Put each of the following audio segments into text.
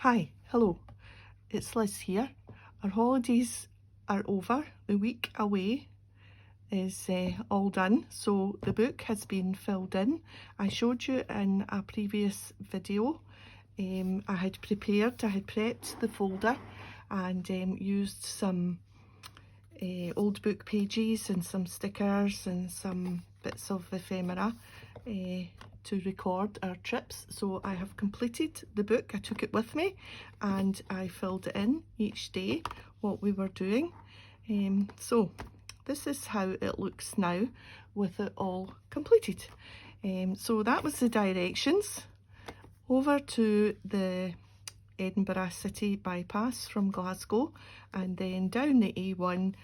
Hi, hello, it's Liz here. Our holidays are over. The week away is all done, so the book has been filled in. I showed you in a previous video. I had prepped the folder and used some old book pages and some stickers and some bits of ephemera to record our trips. So I have completed the book. I took it with me and I filled it in each day what we were doing. So this is how it looks now with it all completed. So that was the directions over to the Edinburgh City bypass from Glasgow and then down the A1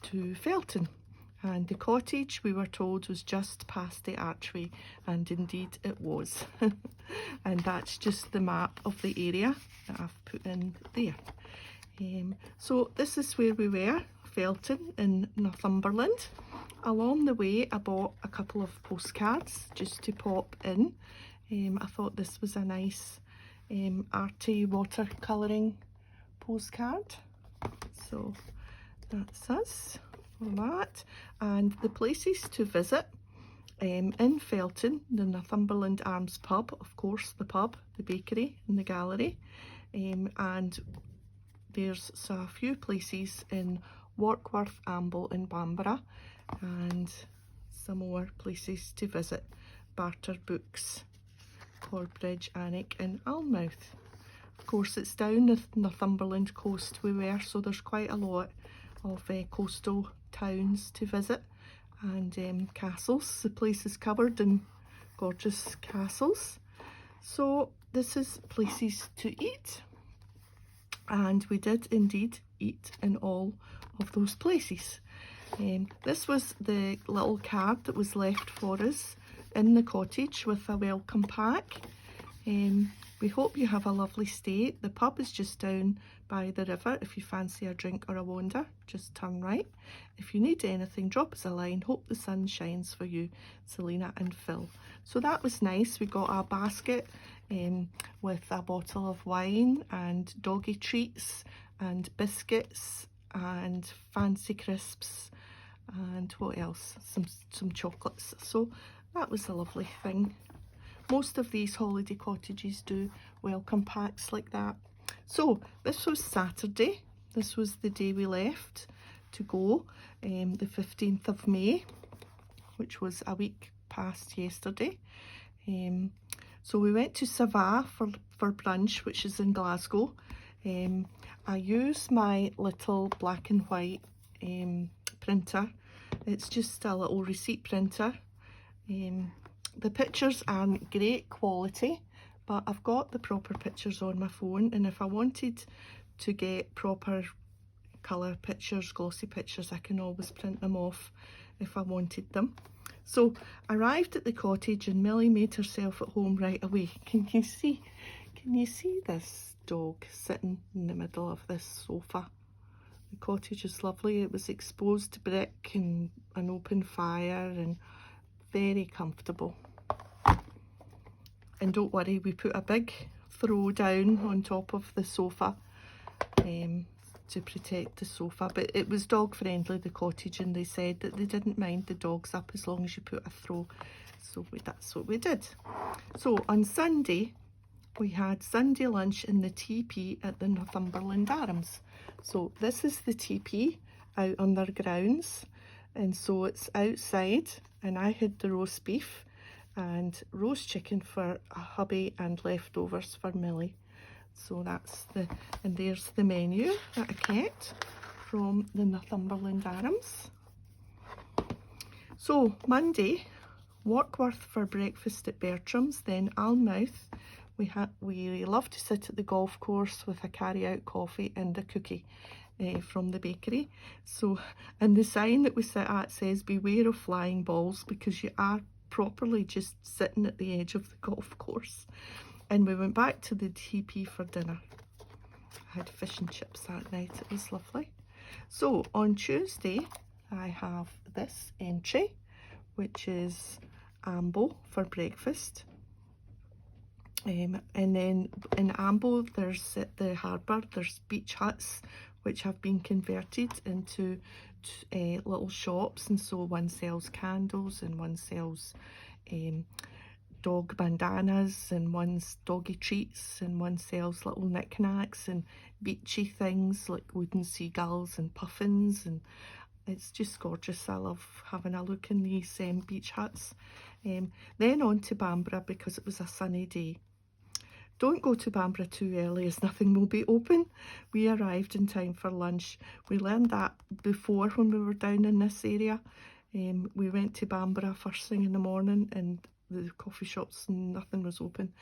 to Felton. And the cottage, we were told, was just past the archway, and indeed it was. And that's just the map of the area that I've put in there. So this is where we were, Felton in Northumberland. Along the way I bought a couple of postcards just to pop in. I thought this was a nice arty watercolouring postcard. So that's us for that. And the places to visit in Felton, the Northumberland Arms pub, of course, the pub, the bakery and the gallery. And there's a few places in Warkworth, Amble and Bamborough, and some more places to visit. Barter Books, Corbridge, Alnwick and Alnmouth. Of course, it's down the Northumberland coast we were, so there's quite a lot of coastal towns to visit and castles. The place is covered in gorgeous castles. So this is places to eat, and we did indeed eat in all of those places. This was the little card that was left for us in the cottage with a welcome pack. We hope you have a lovely stay. The pub is just down by the river. If you fancy a drink or a wander, just turn right. If you need anything, drop us a line. Hope the sun shines for you, Selena and Phil. So that was nice. We got a basket with a bottle of wine and doggy treats and biscuits and fancy crisps and what else? Some chocolates. So that was a lovely thing. Most of these holiday cottages do welcome packs like that. So this was Saturday. This was the day we left to go, the 15th of May, which was a week past yesterday. So we went to Sava for brunch, which is in Glasgow. I use my little black and white printer. It's just a little receipt printer. The pictures aren't great quality, but I've got the proper pictures on my phone, and if I wanted to get proper colour pictures, glossy pictures, I can always print them off if I wanted them. So I arrived at the cottage and Millie made herself at home right away. Can you see this dog sitting in the middle of this sofa? The cottage is lovely. It was exposed brick and an open fire and very comfortable. And don't worry, we put a big throw down on top of the sofa to protect the sofa, but it was dog friendly, the cottage, and they said that they didn't mind the dogs up as long as you put a throw. So that's what we did. So on Sunday we had Sunday lunch in the TP at the Northumberland Arms. So this is the TP out on their grounds, and so it's outside, and I had the roast beef and roast chicken for a hubby and leftovers for Millie. So that's and there's the menu that I kept from the Northumberland Arms. So Monday, Warkworth for breakfast at Bertram's, then Alnmouth. We love to sit at the golf course with a carry-out coffee and a cookie from the bakery. So, and the sign that we sit at says beware of flying balls, because you are properly just sitting at the edge of the golf course. And we went back to the TP for dinner. I had fish and chips that night. It was lovely. So on Tuesday I have this entry, which is Amble for breakfast. And then in Ambo, there's at the harbour, there's beach huts which have been converted into little shops, and so one sells candles and one sells dog bandanas and one's doggy treats and one sells little knickknacks and beachy things like wooden seagulls and puffins, and it's just gorgeous. I love having a look in these beach huts. Then on to Bamborough because it was a sunny day. Don't go to Bamborough too early as nothing will be open. We arrived in time for lunch. We learned that before when we were down in this area. We went to Bamborough first thing in the morning and the coffee shops and nothing was open.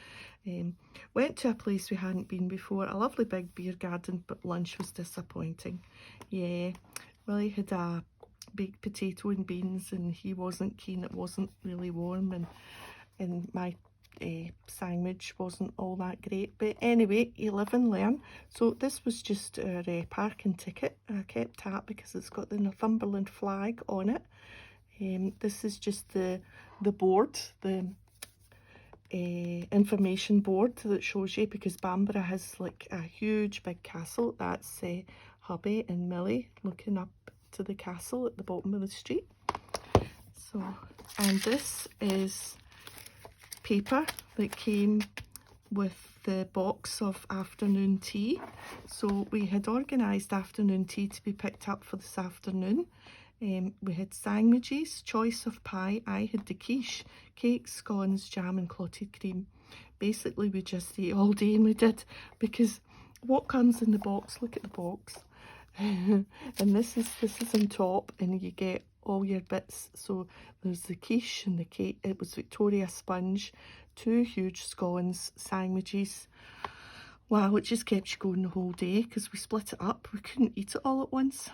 Went to a place we hadn't been before, a lovely big beer garden, but lunch was disappointing. Yeah, Willie had a baked potato and beans and he wasn't keen. It wasn't really warm, and my sandwich wasn't all that great, but anyway, you live and learn. So this was just our parking ticket. I kept that because it's got the Northumberland flag on it. This is just the board, the information board that shows you, because Bamborough has like a huge big castle. That's hubby and Millie looking up to the castle at the bottom of the street. So, and this is paper that came with the box of afternoon tea. So we had organised afternoon tea to be picked up for this afternoon. We had sandwiches, choice of pie. I had the quiche, cakes, scones, jam and clotted cream. Basically we just ate all day, and we did, because what comes in the box, look at the box. And this is on top, and you get all your bits. So there's the quiche and the cake. It was Victoria sponge, 2 huge scones, sandwiches. Wow, it just kept you going the whole day because we split it up. We couldn't eat it all at once.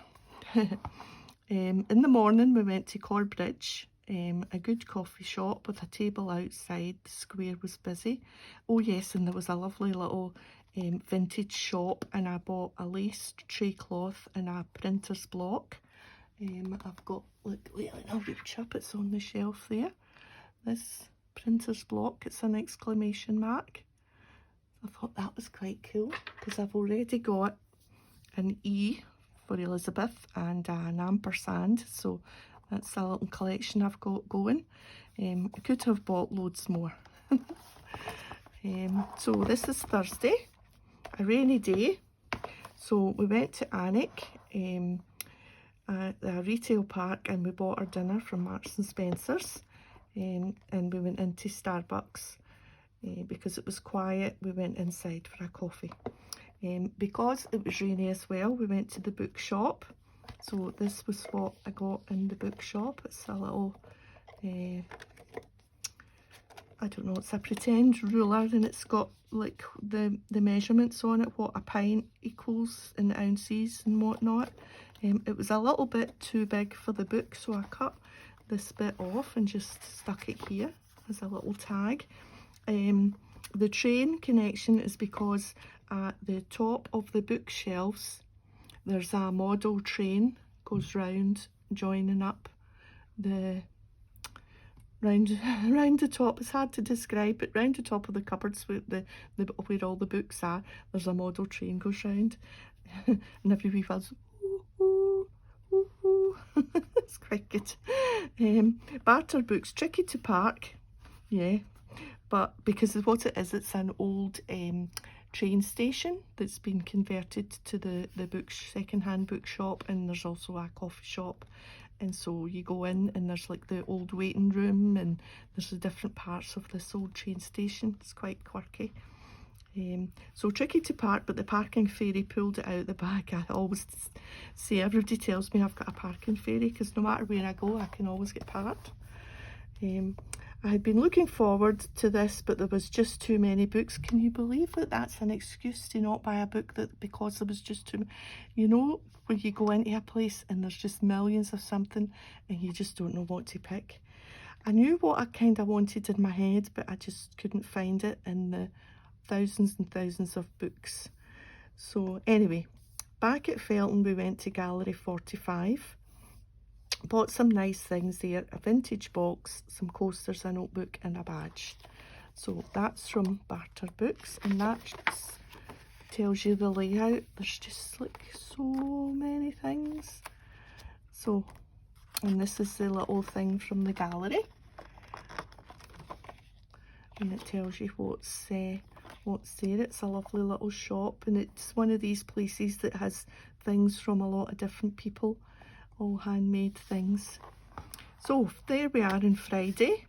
In the morning we went to Corbridge, a good coffee shop with a table outside. The square was busy. Oh yes, and there was a lovely little vintage shop, and I bought a lace tray cloth and a printer's block. I've got, look, wait, I'll reach up, it's on the shelf there. This printer's block, it's an exclamation mark. I thought that was quite cool because I've already got an E for Elizabeth and an ampersand, so that's a little collection I've got going. I could have bought loads more. So this is Thursday, a rainy day. So we went to Alnwick, at a retail park, and we bought our dinner from Marks and Spencer's, and we went into Starbucks. Because it was quiet, we went inside for a coffee. Because it was rainy as well, we went to the bookshop. So this was what I got in the bookshop. It's a little, I don't know, it's a pretend ruler, and it's got like the measurements on it, what a pint equals in ounces and whatnot. It was a little bit too big for the book, so I cut this bit off and just stuck it here as a little tag. The train connection is because at the top of the bookshelves there's a model train goes round, joining up the round the top. It's hard to describe, but round the top of the cupboards where where all the books are, there's a model train goes round. And every wee fella's ooh, ooh, ooh. It's quite good. Barter books, tricky to park, yeah, but because of what it is, it's an old train station that's been converted to the second-hand bookshop, and there's also a coffee shop. And so you go in and there's like the old waiting room, and there's the different parts of this old train station. It's quite quirky. So tricky to park, but the parking fairy pulled it out the back. I always say, everybody tells me I've got a parking fairy because no matter where I go, I can always get parked. I had been looking forward to this, but there was just too many books. Can you believe that that's an excuse to not buy a book, that because there was just too many? You know, when you go into a place and there's just millions of something and you just don't know what to pick. I knew what I kind of wanted in my head, but I just couldn't find it in the thousands and thousands of books. So anyway, back at Felton we went to Gallery 45. Bought some nice things there, a vintage box, some coasters, a notebook and a badge. So that's from Barter Books, and that tells you the layout. There's just like so many things. So, and this is the little thing from the gallery, and it tells you what's there. It's a lovely little shop, and it's one of these places that has things from a lot of different people, all handmade things. So there we are on Friday.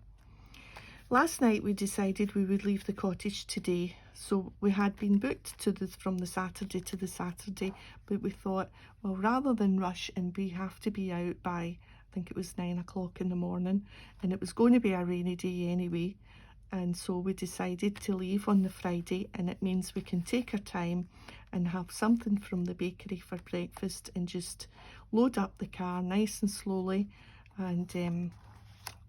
Last night we decided we would leave the cottage today, so we had been booked from the Saturday to the Saturday, but we thought, well, rather than rush and we have to be out by, I think it was 9 o'clock in the morning, and it was going to be a rainy day anyway, and so we decided to leave on the Friday, and it means we can take our time and have something from the bakery for breakfast and just load up the car nice and slowly. And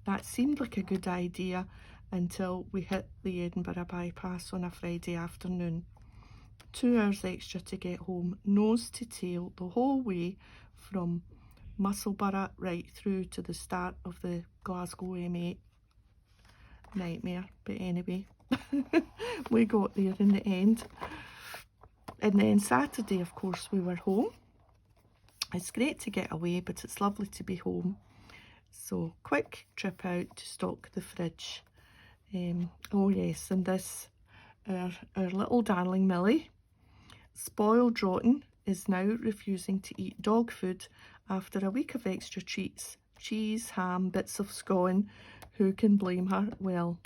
that seemed like a good idea until we hit the Edinburgh bypass on a Friday afternoon. 2 hours extra to get home, nose to tail, the whole way from Musselburgh right through to the start of the Glasgow M8. Nightmare, but anyway, we got there in the end. And then Saturday, of course, we were home. It's great to get away, but it's lovely to be home. So quick trip out to stock the fridge. Oh yes, and this, our little darling Millie, spoiled rotten, is now refusing to eat dog food after a week of extra treats. Cheese, ham, bits of scone. Who can blame her? Well,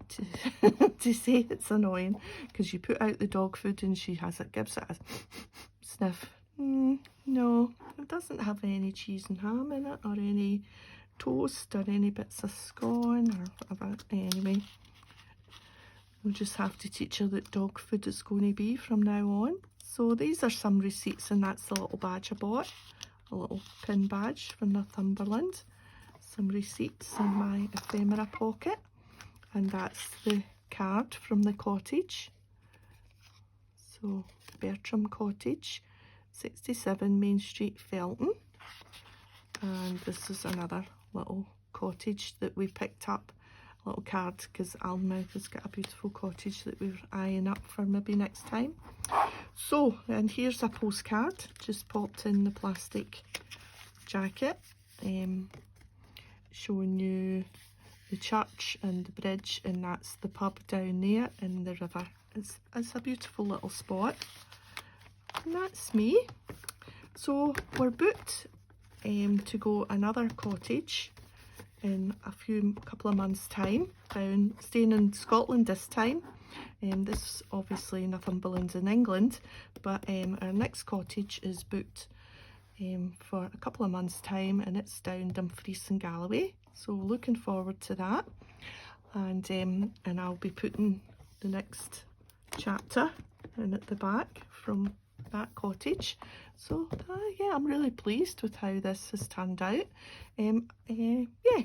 to say it's annoying, because you put out the dog food and she gives it a sniff. No, it doesn't have any cheese and ham in it, or any toast, or any bits of scone, or whatever. Anyway, we'll just have to teach her that dog food is going to be from now on. So these are some receipts, and that's the little badge I bought, a little pin badge from Northumberland. Some receipts in my ephemera pocket, and that's the card from the cottage. So Bertram Cottage, 67 Main Street, Felton. And this is another little cottage that we picked up, a little card, because Alnmouth has got a beautiful cottage that we're eyeing up for maybe next time. So, and here's a postcard, just popped in the plastic jacket, showing you the church and the bridge, and that's the pub down there in the river. It's a beautiful little spot. And that's me. So we're booked to go another cottage in a couple of months' time, staying in Scotland this time. This obviously Northumberland's in England, but our next cottage is booked for a couple of months' time, and it's down Dumfries and Galloway. So looking forward to that, and I'll be putting the next chapter in at the back from that cottage. So yeah, I'm really pleased with how this has turned out. Yeah,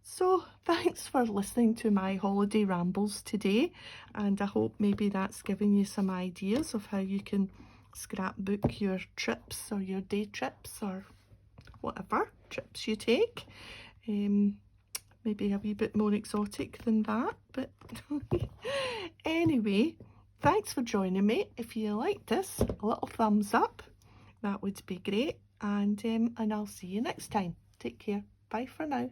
so thanks for listening to my holiday rambles today, and I hope maybe that's given you some ideas of how you can scrapbook your trips, or your day trips, or whatever trips you take. Maybe a wee bit more exotic than that, but anyway, thanks for joining me. If you liked this, a little thumbs up, that would be great, and I'll see you next time. Take care. Bye for now.